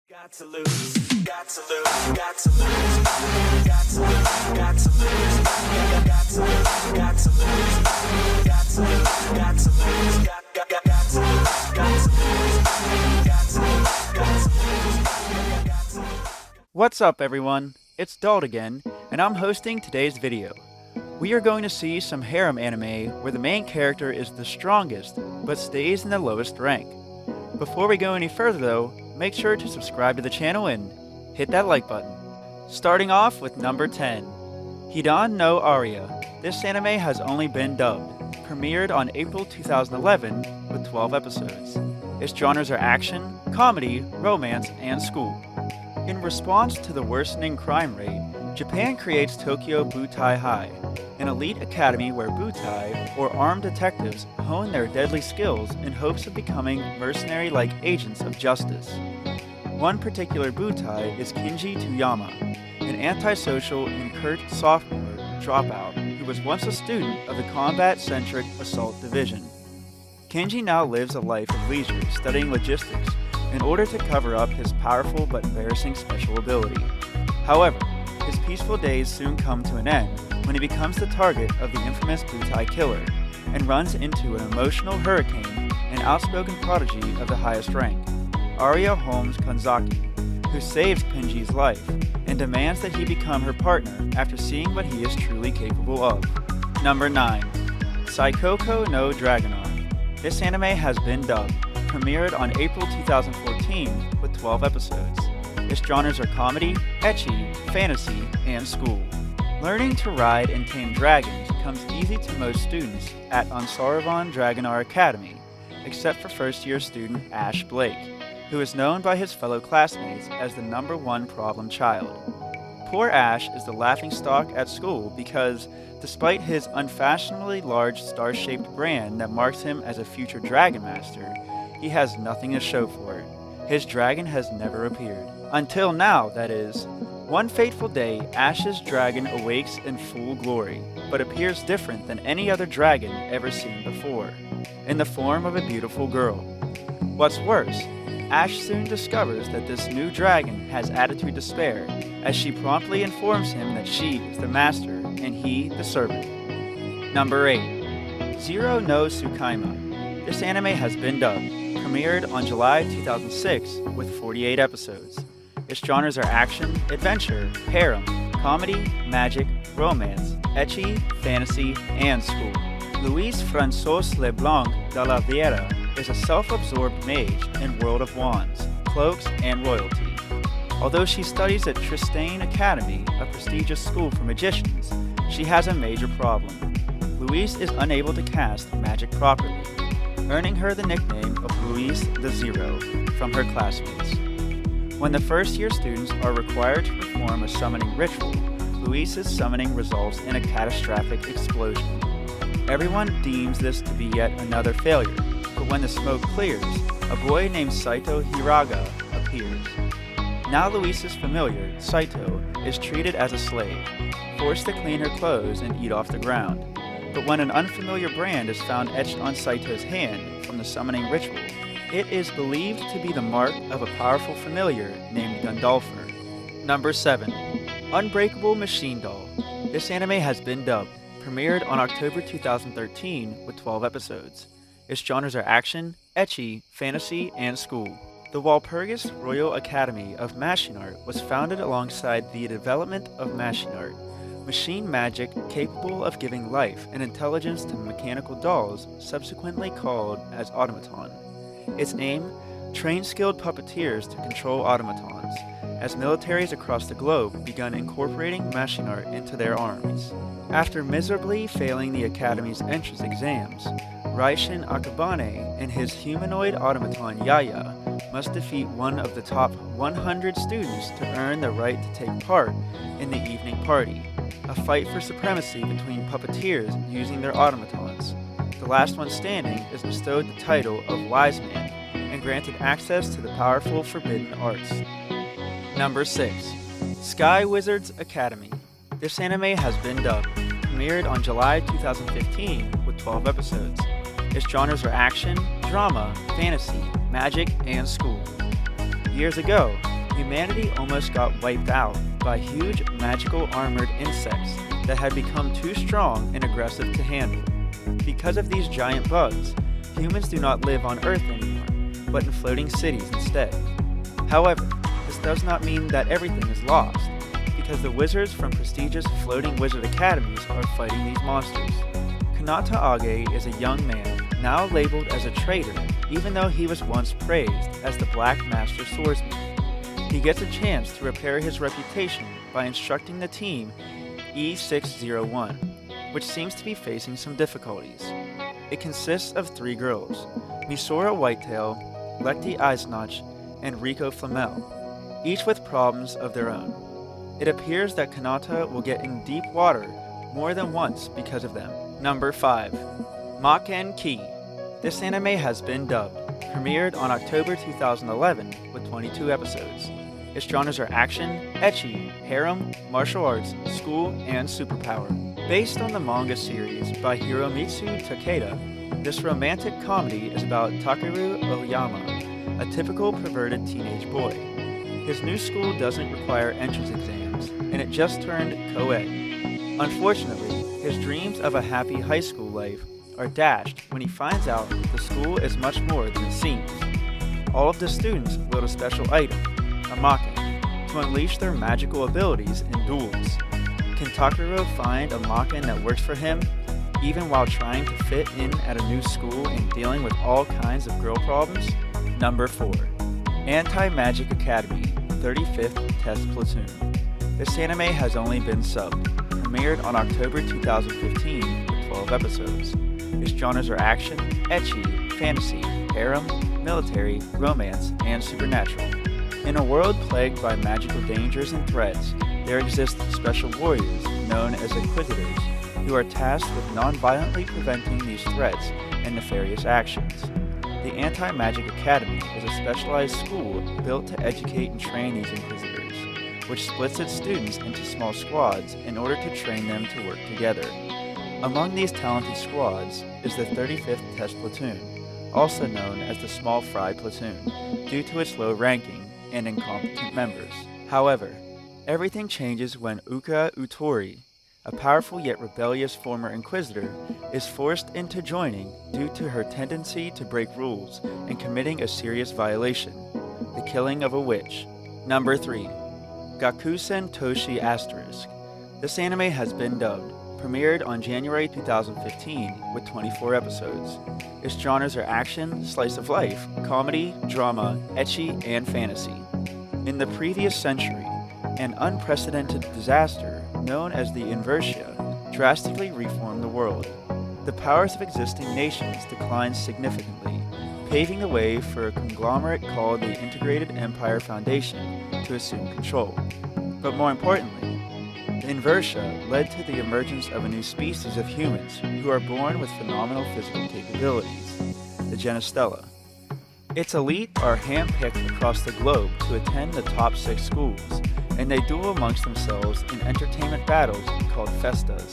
Got to lose, got to lose, got to lose, got to lose, got to lose, got to lose, got to lose, got to lose, got to lose, got to lose, got to lose. What's up, everyone? It's Dalt again, and I'm hosting today's video. We are going to see some harem anime where the main character is the strongest, but stays in the lowest rank. Before we go any further though, make sure to subscribe to the channel and hit that like button. Starting off with number 10, Hidan no Aria. This anime has only been dubbed. Premiered on April 2011 with 12 episodes. Its genres are action, comedy, romance, and school. In response to the worsening crime rate, Japan creates Tokyo Butai High, an elite academy where butai, or armed detectives, hone their deadly skills in hopes of becoming mercenary-like agents of justice. One particular butai is Kinji Toyama, an antisocial and curt sophomore dropout who was once a student of the combat-centric assault division. Kinji now lives a life of leisure studying logistics in order to cover up his powerful but embarrassing special ability. However, his peaceful days soon come to an end when he becomes the target of the infamous butai killer and runs into an emotional hurricane and outspoken prodigy of the highest rank, Aria Holmes Kanzaki, who saves Kinji's life and demands that he become her partner after seeing what he is truly capable of. Number 9. Saikoko no Dragonar. This anime has been dubbed. Premiered on April 2014 with 12 episodes. Its genres are comedy, ecchi, fantasy, and school. Learning to ride and tame dragons comes easy to most students at Ansaravan Dragonar Academy, except for first-year student Ash Blake, who is known by his fellow classmates as the #1 problem child. Poor Ash is the laughingstock at school because, despite his unfashionably large star-shaped brand that marks him as a future dragon master, he has nothing to show for it. His dragon has never appeared. Until now, that is. One fateful day, Ash's dragon awakes in full glory, but appears different than any other dragon ever seen before, in the form of a beautiful girl. What's worse, Ash soon discovers that this new dragon has attitude to spare, as she promptly informs him that she is the master and he the servant. Number 8. Zero no Tsukaima. This anime has been dubbed. Premiered on July 2006 with 48 episodes. Its genres are action, adventure, harem, comedy, magic, romance, ecchi, fantasy, and school. Louise Françoise Leblanc de la Viera is a self-absorbed mage in World of Wands, Cloaks, and Royalty. Although she studies at Tristane Academy, a prestigious school for magicians, she has a major problem. Louise is unable to cast magic properly, earning her the nickname of Louise the Zero from her classmates. When the first-year students are required to perform a summoning ritual, Louise's summoning results in a catastrophic explosion. Everyone deems this to be yet another failure, but when the smoke clears, a boy named Saito Hiraga appears. Now Louise's familiar, Saito, is treated as a slave, forced to clean her clothes and eat off the ground. But when an unfamiliar brand is found etched on Saito's hand from the summoning ritual, it is believed to be the mark of a powerful familiar named Gundulfer. Number 7. Unbreakable Machine Doll. This anime has been dubbed. Premiered on October 2013 with 12 episodes. Its genres are action, ecchi, fantasy, and school. The Walpurgis Royal Academy of Machine Art was founded alongside the development of machine art, machine magic capable of giving life and intelligence to mechanical dolls, subsequently called as automaton. Its aim? Train skilled puppeteers to control automatons, as militaries across the globe begun incorporating machine art into their armies. After miserably failing the Academy's entrance exams, Raishin Akabane and his humanoid automaton Yaya must defeat one of the top 100 students to earn the right to take part in the evening party, a fight for supremacy between puppeteers using their automatons. The last one standing is bestowed the title of Wise Man and granted access to the powerful forbidden arts. Number 6. Sky Wizards Academy. This anime has been dubbed. Premiered on July 2015 with 12 episodes. Its genres are action, drama, fantasy, magic, and school. Years ago, humanity almost got wiped out by huge magical armored insects that had become too strong and aggressive to handle. Because of these giant bugs, humans do not live on Earth anymore, but in floating cities instead. However, this does not mean that everything is lost, because the wizards from prestigious floating wizard academies are fighting these monsters. Kanata Age is a young man, now labeled as a traitor, even though he was once praised as the Black Master Swordsman. He gets a chance to repair his reputation by instructing the team E601, which seems to be facing some difficulties. It consists of 3 girls, Misora Whitetail, Lecty Eisnach, and Rico Flamel, each with problems of their own. It appears that Kanata will get in deep water more than once because of them. Number 5. Maken Ki. This anime has been dubbed, premiered on October 2011 with 22 episodes. Its genres are action, ecchi, harem, martial arts, school, and superpower. Based on the manga series by Hiromitsu Takeda, this romantic comedy is about Takeru Oyama, a typical perverted teenage boy. His new school doesn't require entrance exams, and it just turned co-ed. Unfortunately, his dreams of a happy high school life are dashed when he finds out that the school is much more than it seems. All of the students wield a special item, a Maken, to unleash their magical abilities in duels. Can Takuro find a Maken that works for him, even while trying to fit in at a new school and dealing with all kinds of girl problems? Number 4. Anti-Magic Academy, 35th Test Platoon. This anime has only been subbed, premiered on October 2015 with 12 episodes. Its genres are action, ecchi, fantasy, harem, military, romance, and supernatural. In a world plagued by magical dangers and threats, there exist special warriors known as Inquisitors, who are tasked with non-violently preventing these threats and nefarious actions. The Anti-Magic Academy is a specialized school built to educate and train these Inquisitors, which splits its students into small squads in order to train them to work together. Among these talented squads is the 35th Test Platoon, also known as the Small Fry Platoon, due to its low ranking and incompetent members. However, everything changes when Uka Utori, a powerful yet rebellious former Inquisitor, is forced into joining due to her tendency to break rules and committing a serious violation, the killing of a witch. Number 3. Gakusen Toshi Asterisk. This anime has been dubbed, premiered on January 2015 with 24 episodes. Its genres are action, slice of life, comedy, drama, ecchi, and fantasy. In the previous century, an unprecedented disaster known as the Inversia drastically reformed the world. The powers of existing nations declined significantly, paving the way for a conglomerate called the Integrated Empire Foundation to assume control. But more importantly, the Inversia led to the emergence of a new species of humans who are born with phenomenal physical capabilities, the Genestella. Its elite are handpicked across the globe to attend the top 6 schools, and they duel amongst themselves in entertainment battles called festas.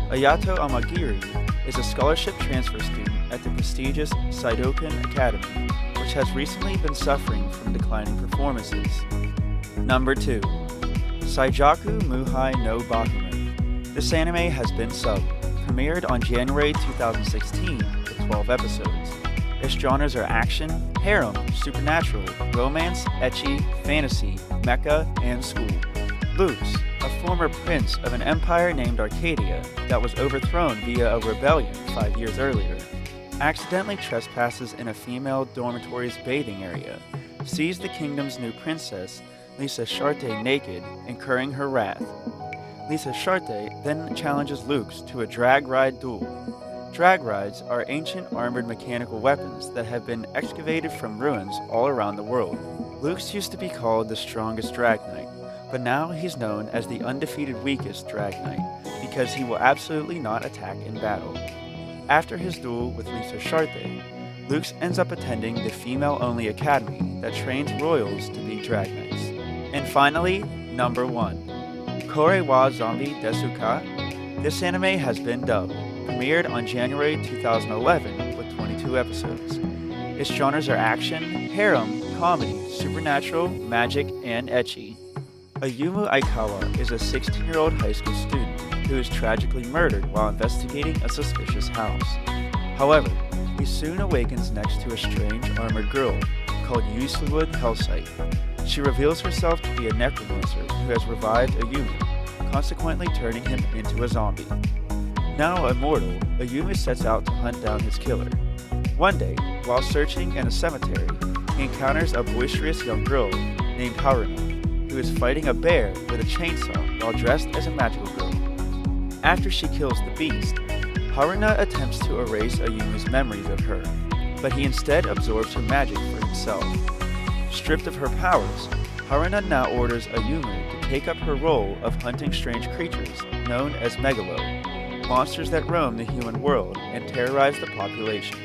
Ayato Amagiri is a scholarship transfer student at the prestigious Saidokan Academy, which has recently been suffering from declining performances. Number 2. Saijaku Muhai no Bakuman. This anime has been subbed, premiered on January 2016 with 12 episodes. Its genres are action, harem, supernatural, romance, ecchi, fantasy, mecha, and school. Lux, a former prince of an empire named Arcadia that was overthrown via a rebellion 5 years earlier, accidentally trespasses in a female dormitory's bathing area, sees the kingdom's new princess, Lisa Charte, naked, incurring her wrath. Lisa Charte then challenges Lux to a drag ride duel. Drag rides are ancient armored mechanical weapons that have been excavated from ruins all around the world. Lux used to be called the strongest drag knight, but now he's known as the undefeated weakest drag knight because he will absolutely not attack in battle. After his duel with Lisa Charte, Lux ends up attending the female-only academy that trains royals to be drag knights. And finally, number 1. Kore wa Zombie Desu Ka? This anime has been dubbed, premiered on January 2011 with 22 episodes. Its genres are action, harem, comedy, supernatural, magic, and ecchi. Ayumu Aikawa is a 16-year-old high school student who is tragically murdered while investigating a suspicious house. However, he soon awakens next to a strange armored girl called Yusuwood Hellsight. She reveals herself to be a necromancer who has revived Ayumu, consequently turning him into a zombie. Now immortal, Ayumu sets out to hunt down his killer. One day, while searching in a cemetery, he encounters a boisterous young girl named Harem, who is fighting a bear with a chainsaw while dressed as a magical girl. After she kills the beast, Haruna attempts to erase Ayumu's memories of her, but he instead absorbs her magic for himself. Stripped of her powers, Haruna now orders Ayumu to take up her role of hunting strange creatures known as Megalo, monsters that roam the human world and terrorize the population.